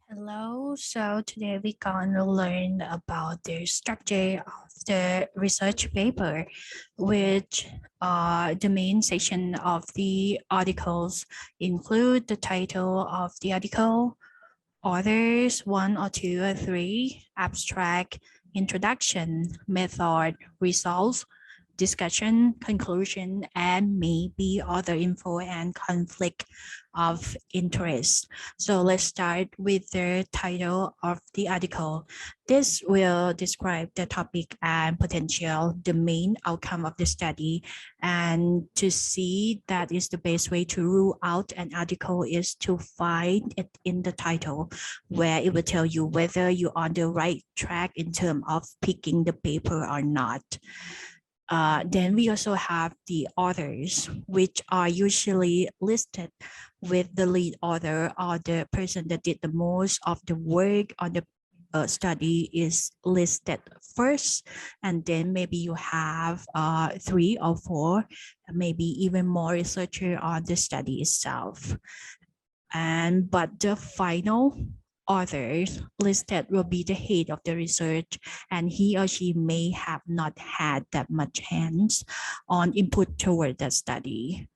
Hello, so today we're gonna learn about the structure of the research paper, which the main section of the articles include the title of the article, authors 1 or 2 or 3, abstract, introduction, method, results, discussion, conclusion, and maybe other info and conflict of interest. So let's start with the title of the article. This will describe the topic and potential, the main outcome of the study. And to see that is the best way to rule out an article is to find it in the title, where it will tell you whether you're on the right track in terms of picking the paper or not. Then we also have the authors, which are usually listed with the lead author or the person that did the most of the work on the study is listed first, and then maybe you have 3 or 4, maybe even more researcher on the study itself. But the final authors listed will be the head of the research, and he or she may have not had that much hands on input toward the study,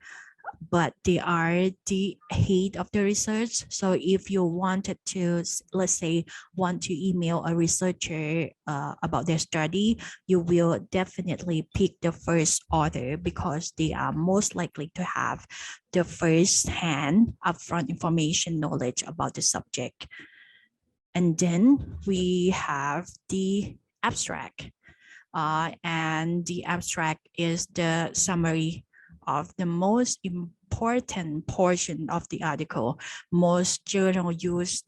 but they are the head of the research. So if you wanted to, let's say, want to email a researcher about their study, you will definitely pick the first author because they are most likely to have the first-hand upfront information knowledge about the subject. And then we have the abstract. And the abstract is the summary of the most important portion of the article. Most journal use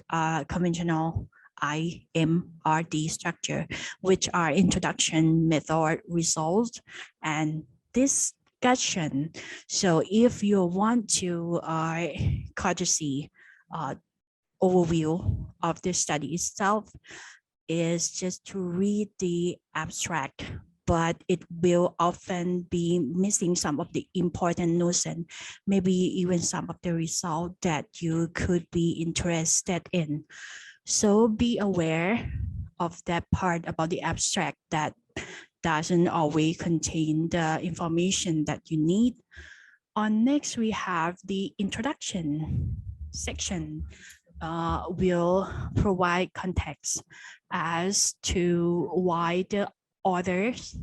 conventional IMRD structure, which are introduction, method, results, and discussion. So if you want to courtesy overview of the study itself, is just to read the abstract, but it will often be missing some of the important notes and maybe even some of the result that you could be interested in. So be aware of that part about the abstract that doesn't always contain the information that you need. On next, we have the introduction section. Will provide context as to why the authors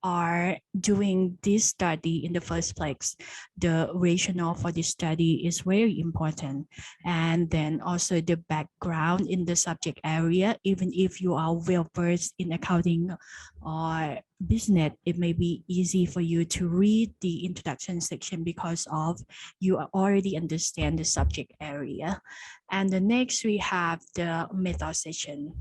are doing this study in the first place. The rationale for this study is very important. And then also the background in the subject area, even if you are well versed in accounting or business, it may be easy for you to read the introduction section because of you already understand the subject area. And the next we have the method section.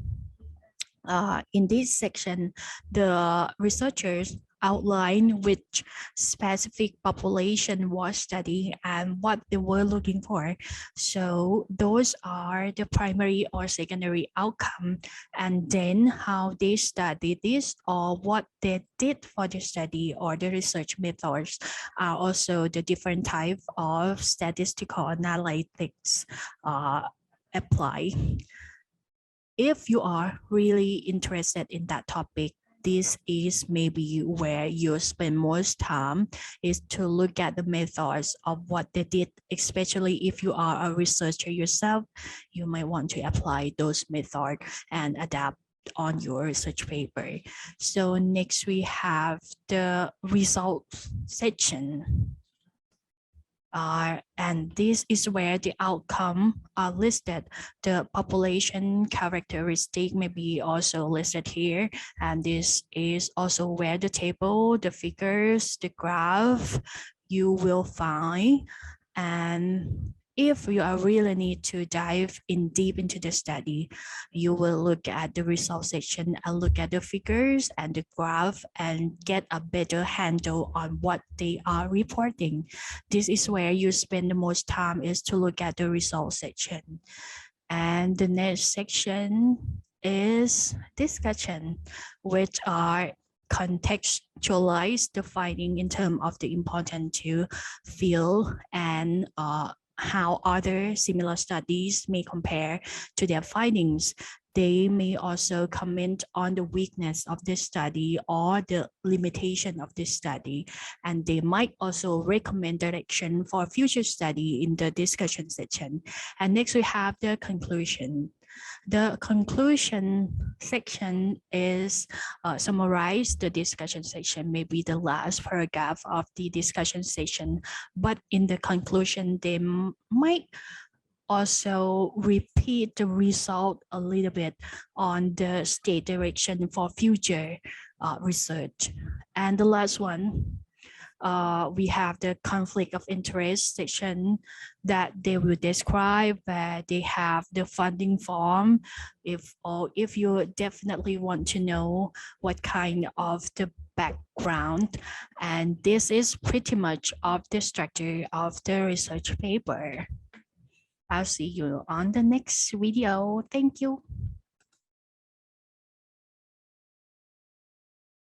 In this section, the researchers outline which specific population was studied and what they were looking for. So those are the primary or secondary outcome, and then how they studied this or what they did for the study or the research methods are also the different type of statistical analytics apply. If you are really interested in that topic, this is maybe where you spend most time, is to look at the methods of what they did, especially if you are a researcher yourself. You might want to apply those methods and adapt on your research paper. So next we have the results section. And this is where the outcome are listed. The population characteristic may be also listed here. And this is also where the table, the figures, the graph you will find. And if you are really need to dive in deep into the study, you will look at the result section and look at the figures and the graph and get a better handle on what they are reporting. This is where you spend the most time, is to look at the result section. And the next section is discussion, which are contextualize the finding in terms of the important to feel and how other similar studies may compare to their findings. They may also comment on the weakness of this study or the limitation of this study, and they might also recommend direction for future study in the discussion section. And next we have the conclusion. The conclusion section is summarize the discussion section, maybe the last paragraph of the discussion section, but in the conclusion, they might also repeat the result a little bit on the state direction for future research. And the last one, we have the conflict of interest section that they will describe where they have the funding form. If you definitely want to know what kind of the background, and this is pretty much of the structure of the research paper. I'll see you on the next video. Thank you.